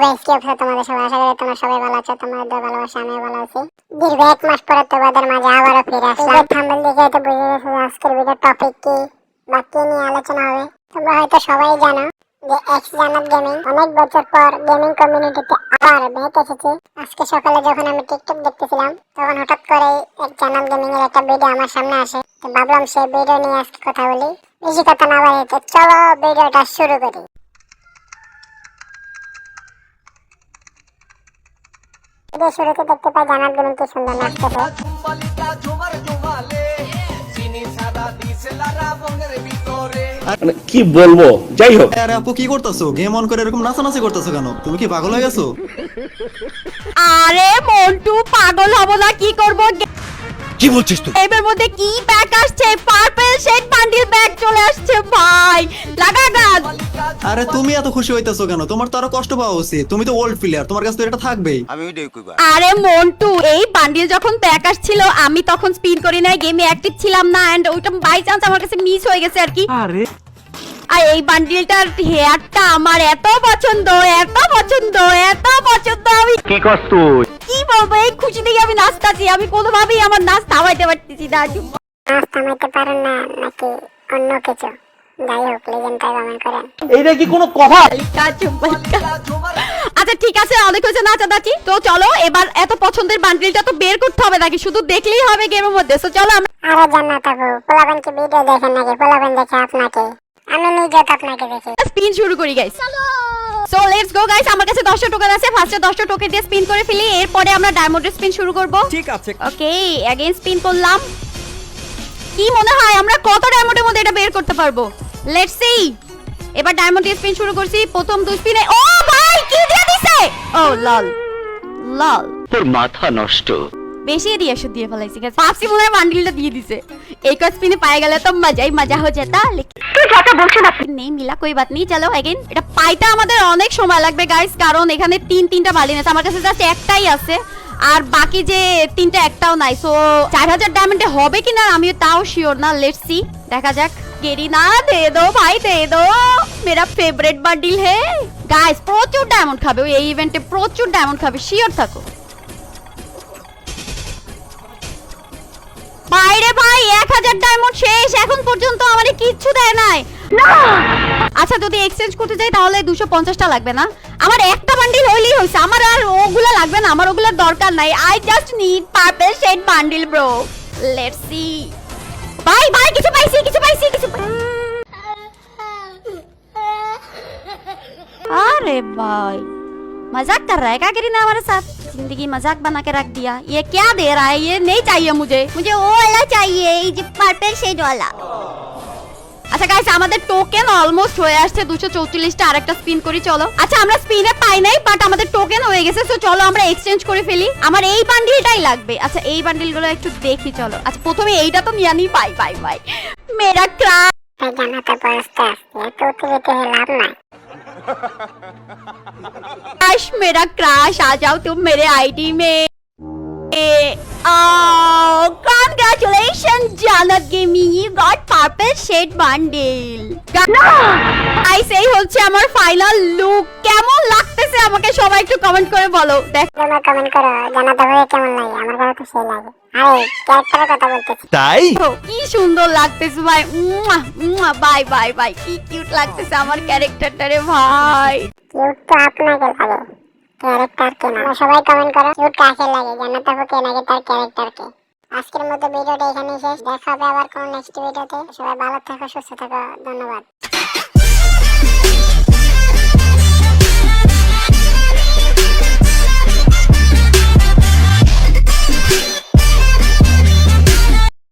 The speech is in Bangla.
গাইস, কি অবস্থা তোমাদের সবার? আশা করি তোমরা সবাই ভালো আছো। তোমাদের ভালোবাসা আমিও ভালো আছি। দীর্ঘ 1 মাস পরে তোমাদের মাঝে আবারও ফিরে আসলাম। থাম্বনেল দেখে তো বুঝে গেছো আজকের ভিডিওর টপিক কি বা কি নিয়ে আলোচনা হবে। তোমরা হয়তো সবাই জানো যে এক্স জান্নাত গেমিং অনেক বছর পর গেমিং কমিউনিটিতে আবার ব্যাক এসেছে। আজকে সকালে যখন আমি টিকটক দেখতেছিলাম তখন হঠাৎ করে এক জান্নাত গেমিং এর একটা ভিডিও আমার সামনে আসে। তো ভাবলাম সেই ভিডিও নিয়ে আজকে কথা বলি। বেশি কথা না বাড়িয়ে তো চলো ভিডিওটা শুরু করি। শুরুতে দেখতে পাই জান্নাত গেমিং কি সুন্দর নাচতেছে। মানে কি বলবো, যাই হোক। আরে আপু কি করতেছো? গেম অন করে এরকম নাচানাচি করতেছো কেন? তুমি কি পাগল হয়ে গেছো? আরে মন্টু, পাগল হব না কি করব? কি বলছিস তুই? এর মধ্যে কি ব্যাগ আসছে? পার্পল শেড বান্ডিল ব্যাগ চলে আসছে ভাই, লাগা গান। আরে তুমি এত খুশি হইতেছো কেন? তোমার তো আরো কষ্ট পাওয়া উচিত। তুমি তো ওল্ড প্লেয়ার, তোমার কাছে তো এটা থাকবেই। আরে মন্টু, এই বান্ডিল যখন ব্যাগ আসছিল আমি তখন স্পিন করি নাই, গেমে অ্যাক্টিভ ছিলাম না, এন্ড ওইটা বাই চান্স আমার কাছে মিস হয়ে গেছে আর কি। আরে আর এই বান্ডিলটার হেয়ারটা আমার এত পছন্দ, এত পছন্দ, এত পছন্দ। আমি কি করছ তুই? কি বলবো, এই খুশি থেকে আমি নাচতাছি। আমি কোনোভাবেই আমার নাচ থামাইতে পারতেছি না। নাচ থামাইতে পারেন না নাকি অন্য কিছু? যাই হোক, লেজেন্ডটাই কমেন্ট করেন। এইটা কি কোনো কথা? আচ্ছা ঠিক আছে, অনেক হয়েছে নাচানাচি। তো চলো এবার এত পছন্দের বান্ডিলটা তো বের করতে হবে নাকি শুধু দেখলেই হবে গেমের মধ্যে? তো চলো আমরা। আরে জান্নাত আপু, পোলাপান কি ভিডিও দেখেন নাকি? পোলাপান দেখে আপনাকে, আমি নিজেও তো আপনাকে দেখি। স্পিন শুরু করি guys. So let's go guys, আমার কাছে 10টা টোকেন আছে। ফার্স্টে 10টা টোকেন দিয়ে স্পিন করে ফেলি, এরপরে আমরা ডায়মন্ডের স্পিন শুরু করব। ঠিক আছে। ওকে, अगेन স্পিন করলাম। কি মনে হয় আমরা কত ডায়মন্ডের মধ্যে এটা বের করতে পারবো? Let's see. এবার ডায়মন্ড দিয়ে স্পিন শুরু করছি। প্রথম দুই স্পিনে ও ভাই কি দিয়ে দিছে! ও লল লল, তোর মাথা নষ্ট। বেশি রিয়াকশন দিয়ে ফেলাইছি গাইস। পাঁচটি মনে হয় বান্ডিলটা দিয়ে দিছে। एक और स्पिन पाया गया तो मजा ही मजा हो जाता। लेकिन तू क्या बोलছো না? नहीं मिला, कोई बात नहीं। चलो अगेन। এটা পাইতে আমাদের অনেক সময় লাগবে গাইস, কারণ এখানে তিনটা বালিন আছে। আমার কাছে জাস্ট একটাই আছে আর বাকি যে তিনটা একটাও নাই। সো 4000 ডায়মন্ডে হবে কিনা আমি তাও শিওর না। লেটস সি, দেখা যাক। কেরি না, দে দো ভাই, দে দো। मेरा फेवरेट বান্ডিল है গাইস। প্রচুর ডায়মন্ড খাবে ওই এই ইভেন্টে, প্রচুর ডায়মন্ড খাবে, শিওর থাকো। বাইরে ভাই 1000 ডায়মন্ড শেষ, এখন পর্যন্ত আমারে কিচ্ছু দেয় নাই। আচ্ছা যদি এক্সচেঞ্জ করতে যাই তাহলে 250টা লাগবে না? আমার একটা বান্ডিল হইলেই হইছে, আমার আর ওগুলা লাগবে না, আমার ওগুলার দরকার নাই। I just need purple shade bundle bro. Let's see. ভাই ভাই কিছু পাইছি, কিছু পাইছি, কিছু अरे भाई मजाक कर रहा है क्या करीना हमारे साथ? जिंदगी मजाक बना के रख दिया। ये क्या दे रहा है? ये नहीं चाहिए मुझे, मुझे वो वाला चाहिए, ये पर्पल शेड वाला। আচ্ছা গাইস, আমাদের টোকেন অলমোস্ট হয়ে আসছে 244টা। আরেকটা স্পিন করি চলো। আচ্ছা আমরা স্পিনে পাই নাই, বাট আমাদের টোকেন হয়ে গেছে। সো চলো আমরা এক্সচেঞ্জ করে ফেলি। আমার এই বান্ডিলটাই লাগবে। আচ্ছা এই বান্ডিলগুলো একটু দেখি চলো। আচ্ছা প্রথমে এইটা তো নিয়ে নিই। বাই বাই বাই মেরা ক্রাশ। জান্নাত আপু আস্তে আস্তে, এত উত্তেজিত হয়ে লাভ নাই। मेरा क्रैश आ जाओ तुम मेरे आईडी में। Congratulations জান্নাত gaming, you got purple shade bundle. Guys এই হচ্ছে আমার ফাইনাল লুক। কেমন লাগতেছে আমাকে সবাই একটু কমেন্ট করে বলো। দেখ তোমরা কমেন্ট করো জান্নাত আপু কেমন লাগে। আমার কাছে তো সেই লাগে। আরে ক্যারেক্টারের কথা বলতেছি। তাই কি সুন্দর লাগতেছে ভাই। বাই বাই বাই, কি কিউট লাগতেছে আমার ক্যারেক্টারটা রে ভাই। কিউট তো আপনাকে লাগে, ক্যারেক্টার কে না। সবাই কমেন্ট করো কিউট কাকে লাগে, জান্নাত আপু কে নাকি তার ক্যারেক্টার কে। আজকের মতো ভিডিওটা এখানেই শেষ। দেখা হবে আবার কোন নেক্সট ভিডিওতে। সবাই ভালো থাকো, সুস্থ থাকো, ধন্যবাদ।